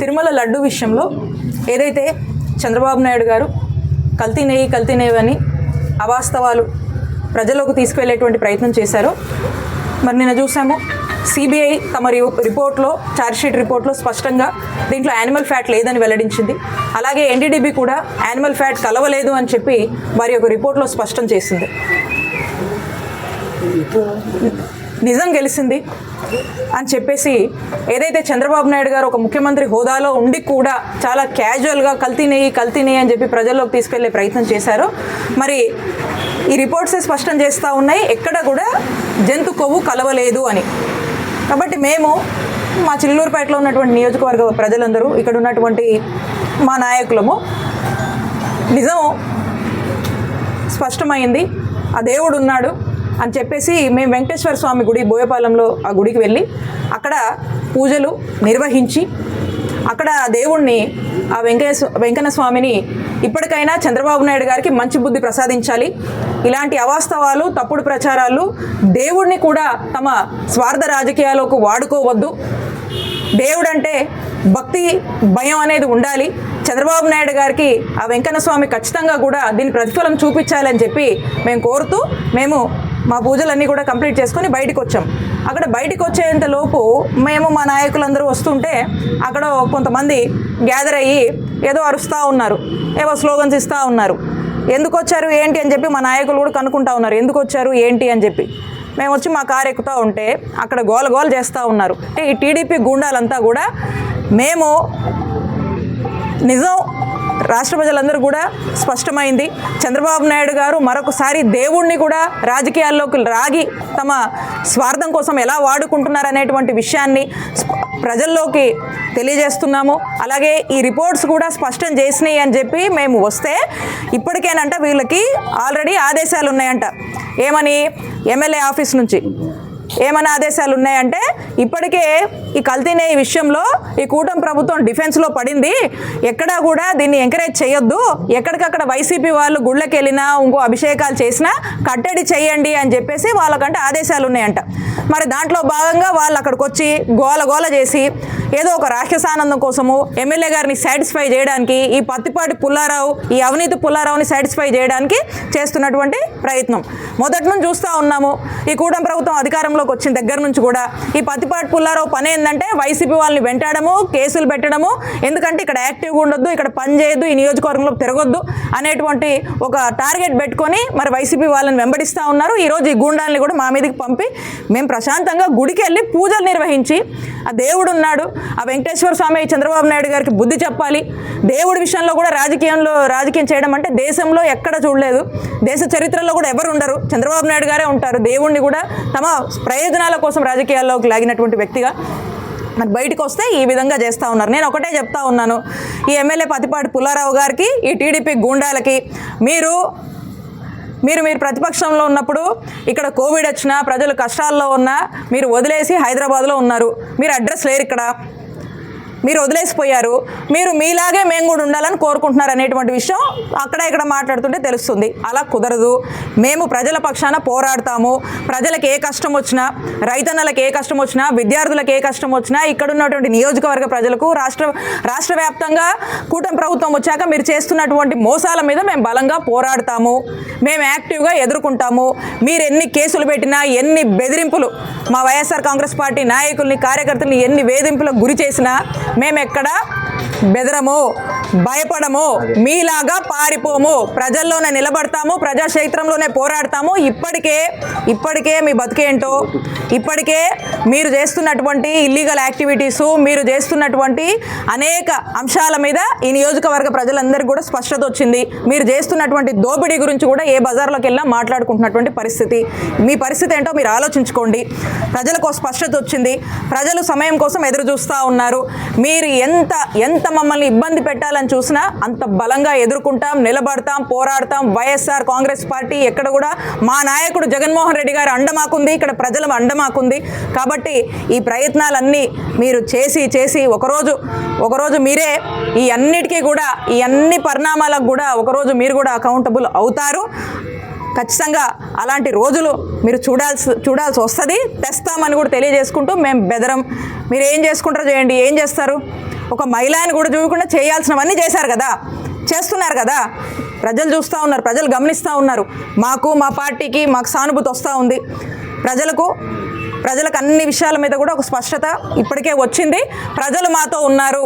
తిరుమల లడ్డు విషయంలో ఏదైతే చంద్రబాబు నాయుడు గారు కల్తీ నెయ్యి అని అవాస్తవాలు ప్రజల్లోకి తీసుకువెళ్ళేటువంటి ప్రయత్నం చేశారో, మరి నిన్న చూసాము సిబిఐ తమ రిపోర్ట్లో, ఛార్జ్షీట్ రిపోర్ట్లో స్పష్టంగా దీంట్లో యానిమల్ ఫ్యాట్ లేదని వెల్లడించింది. అలాగే ఎన్డీడీబీ కూడా యానిమల్ ఫ్యాట్ కలవలేదు అని చెప్పి వారి యొక్క రిపోర్ట్లో స్పష్టం చేసింది. నిజం గెలిచింది అని చెప్పేసి ఏదైతే చంద్రబాబు నాయుడు గారు ఒక ముఖ్యమంత్రి హోదాలో ఉండి కూడా చాలా క్యాజువల్గా కల్తీ నెయ్యి అని చెప్పి ప్రజల్లోకి తీసుకెళ్లే ప్రయత్నం చేశారో, మరి ఈ రిపోర్ట్సే స్పష్టం చేస్తూ ఉన్నాయి ఎక్కడ కూడా జంతు కొవ్వు కలవలేదు అని. కాబట్టి మేము మా చిల్లూరుపేటలో ఉన్నటువంటి నియోజకవర్గ ప్రజలందరూ, ఇక్కడ ఉన్నటువంటి మా నాయకులము, నిజం స్పష్టమైంది, ఆ దేవుడు ఉన్నాడు అని చెప్పేసి మేము వెంకటేశ్వర స్వామి గుడి బోయపాలెంలో ఆ గుడికి వెళ్ళి అక్కడ పూజలు నిర్వహించి అక్కడ దేవుణ్ణి, ఆ వెంకన్న స్వామిని ఇప్పటికైనా చంద్రబాబు నాయుడు గారికి మంచి బుద్ధి ప్రసాదించాలి, ఇలాంటి అవాస్తవాలు, తప్పుడు ప్రచారాలు, దేవుడిని కూడా తమ స్వార్థ రాజకీయాలకు వాడుకోవద్దు, దేవుడంటే భక్తి భయం అనేది ఉండాలి, చంద్రబాబు నాయుడు గారికి ఆ వెంకన్న స్వామి ఖచ్చితంగా కూడా దీని ప్రతిఫలం చూపించాలని చెప్పి మేము కోరుతూ మేము మా పూజలన్నీ కూడా కంప్లీట్ చేసుకొని బయటకు వచ్చాం. అక్కడ బయటకు వచ్చేంత లోపు మేము మా నాయకులందరూ వస్తుంటే అక్కడ కొంతమంది గ్యాదర్ అయ్యి ఏదో అరుస్తూ ఉన్నారు, ఏవో స్లోగన్స్ ఇస్తూ ఉన్నారు. ఎందుకు వచ్చారు ఏంటి అని చెప్పి మా నాయకులు కూడా కనుక్కుంటా ఉన్నారు, ఎందుకు వచ్చారు ఏంటి అని చెప్పి. మేము వచ్చి మా కారు ఎక్కుతూ ఉంటే అక్కడ గోల చేస్తూ ఉన్నారు. అంటే ఈ టీడీపీ గూండాలంతా కూడా మేము నిజం రాష్ట్ర ప్రజలందరూ కూడా స్పష్టమైంది, చంద్రబాబు నాయుడు గారు మరొకసారి దేవుణ్ణి కూడా రాజకీయాల్లోకి రాగి తమ స్వార్థం కోసం ఎలా వాడుకుంటున్నారనేటువంటి విషయాన్ని ప్రజల్లోకి తెలియజేస్తున్నాము. అలాగే ఈ రిపోర్ట్స్ కూడా స్పష్టం చేసినాయి అని చెప్పి మేము వస్తే ఇప్పటికేనంట వీళ్ళకి ఆల్రెడీ ఆదేశాలు ఉన్నాయంట. ఏమని? ఎమ్మెల్యే ఆఫీస్ నుంచి ఏమైనా ఆదేశాలు ఉన్నాయంటే, ఇప్పటికే ఈ కల్తీ నెయ్యి విషయంలో ఈ కూటమి ప్రభుత్వం డిఫెన్స్లో పడింది, ఎక్కడా కూడా దీన్ని ఎంకరేజ్ చేయొద్దు, ఎక్కడికక్కడ వైసీపీ వాళ్ళు గుళ్ళకి వెళ్ళినా ఇంకో అభిషేకాలు చేసినా కట్టడి చేయండి అని చెప్పేసి వాళ్ళకంటే ఆదేశాలు ఉన్నాయంట. మరి దాంట్లో భాగంగా వాళ్ళు అక్కడికి వచ్చి గోల చేసి ఏదో ఒక రాక్షసానందం కోసము ఎమ్మెల్యే గారిని సాటిస్ఫై చేయడానికి, ఈ పత్తిపాటి పుల్లారావు, ఈ అవినీతి పుల్లారావుని సాటిస్ఫై చేయడానికి చేస్తున్నటువంటి ప్రయత్నం మొదటి నుంచి చూస్తూ ఉన్నాము. ఈ కూటమి ప్రభుత్వం అధికారంలోకి వచ్చిన దగ్గర నుంచి కూడా ఈ పత్తిపాటి పుల్లారావు పని ఏంటంటే వైసీపీ వాళ్ళని వెంటాడము, కేసులు పెట్టడము, ఎందుకంటే ఇక్కడ యాక్టివ్గా ఉండొద్దు, ఇక్కడ పని చేయొద్దు, ఈ నియోజకవర్గంలో తిరగొద్దు అనేటువంటి ఒక టార్గెట్ పెట్టుకొని మరి వైసీపీ వాళ్ళని వెంబడిస్తూ ఉన్నారు. ఈరోజు ఈ గూండాలని కూడా మా మీదకి పంపి మేము ప్రశాంతంగా గుడికి వెళ్ళి పూజలు నిర్వహించి ఆ దేవుడు ఉన్నాడు, ఆ వెంకటేశ్వర స్వామి చంద్రబాబు నాయుడు గారికి బుద్ధి చెప్పాలి, దేవుడి విషయంలో కూడా రాజకీయం చేయడం అంటే దేశంలో ఎక్కడ చూడలేదు, దేశ చరిత్రలో కూడా ఎవరు ఉండరు, చంద్రబాబు నాయుడు గారే ఉంటారు. దేవుణ్ణి కూడా తమ ప్రయోజనాల కోసం రాజకీయాల్లోకి లాగినటువంటి వ్యక్తిగా మరి బయటకు వస్తే ఈ విధంగా చేస్తూ ఉన్నారు. నేను ఒకటే చెప్తా ఉన్నాను, ఈ ఎమ్మెల్యే పత్తిపాటి పుల్లారావు గారికి, ఈ టీడీపీ గూండాలకి, మీరు ప్రతిపక్షంలో ఉన్నప్పుడు ఇక్కడ కోవిడ్ వచ్చినా, ప్రజలు కష్టాల్లో ఉన్నా మీరు వదిలేసి హైదరాబాద్లో ఉన్నారు, మీరు అడ్రస్ లేరు, ఇక్కడ మీరు వదిలేసిపోయారు, మీరు మీలాగే మేము కూడా ఉండాలని కోరుకుంటున్నారు అనేటువంటి విషయం అక్కడ ఇక్కడ మాట్లాడుతుంటే తెలుస్తుంది. అలా కుదరదు. మేము ప్రజల పక్షాన పోరాడతాము. ప్రజలకు ఏ కష్టం వచ్చినా, రైతన్నలకు ఏ కష్టం వచ్చినా, విద్యార్థులకు ఏ కష్టం వచ్చినా, ఇక్కడ ఉన్నటువంటి నియోజకవర్గ ప్రజలకు రాష్ట్ర వ్యాప్తంగా కూటమి ప్రభుత్వం వచ్చాక మీరు చేస్తున్నటువంటి మోసాల మీద మేము బలంగా పోరాడతాము, మేము యాక్టివ్గా ఎదుర్కొంటాము. మీరు ఎన్ని కేసులు పెట్టినా, ఎన్ని బెదిరింపులు, మా వైఎస్ఆర్ కాంగ్రెస్ పార్టీ నాయకుల్ని, కార్యకర్తల్ని ఎన్ని వేధింపులకు గురి చేసినా మేమెక్కడ బెదరము, భయపడము, మీలాగా పారిపోము, ప్రజల్లోనే నిలబడతాము, ప్రజాక్షేత్రంలోనే పోరాడతాము. ఇప్పటికే మీ బతికేంటో, ఇప్పటికే మీరు చేస్తున్నటువంటి ఇల్లీగల్ యాక్టివిటీసు, మీరు చేస్తున్నటువంటి అనేక అంశాల మీద ఈ నియోజకవర్గ ప్రజలందరికీ కూడా స్పష్టత వచ్చింది. మీరు చేస్తున్నటువంటి దోపిడీ గురించి కూడా ఏ బజార్లోకి వెళ్ళినా మాట్లాడుకుంటున్నటువంటి పరిస్థితి. మీ పరిస్థితి ఏంటో మీరు ఆలోచించుకోండి. ప్రజలకు స్పష్టత వచ్చింది. ప్రజలు సమయం కోసం ఎదురు చూస్తూ ఉన్నారు. మీరు ఎంత మమ్మల్ని ఇబ్బంది పెట్టాలని చూసినా అంత బలంగా ఎదుర్కొంటాం, నిలబడతాం, పోరాడతాం. వైఎస్ఆర్ కాంగ్రెస్ పార్టీ ఎక్కడ కూడా మా నాయకుడు జగన్మోహన్ రెడ్డి గారు అండమాకుంది, ఇక్కడ ప్రజల అండమాకుంది. కాబట్టి ఈ ప్రయత్నాలన్నీ మీరు చేసి ఒకరోజు మీరే ఈ అన్నిటికీ కూడా, ఈ అన్ని పరిణామాలకు కూడా ఒకరోజు మీరు కూడా అకౌంటబుల్ అవుతారు. ఖచ్చితంగా అలాంటి రోజులు మీరు చూడాల్సి వస్తుంది. తెస్తామని కూడా తెలియజేసుకుంటూ మేము బెదరం. మీరు ఏం చేసుకుంటారో చేయండి, ఏం చేస్తారు? ఒక మహిళని కూడా చూడకుండా చేయాల్సినవన్నీ చేశారు కదా, చేస్తున్నారు కదా. ప్రజలు చూస్తూ ఉన్నారు, ప్రజలు గమనిస్తూ ఉన్నారు. మాకు మా పార్టీకి మాకు సానుభూతి వస్తూ ఉంది. ప్రజలకు అన్ని విషయాల మీద కూడా ఒక స్పష్టత ఇప్పటికే వచ్చింది. ప్రజలు మాతో ఉన్నారు.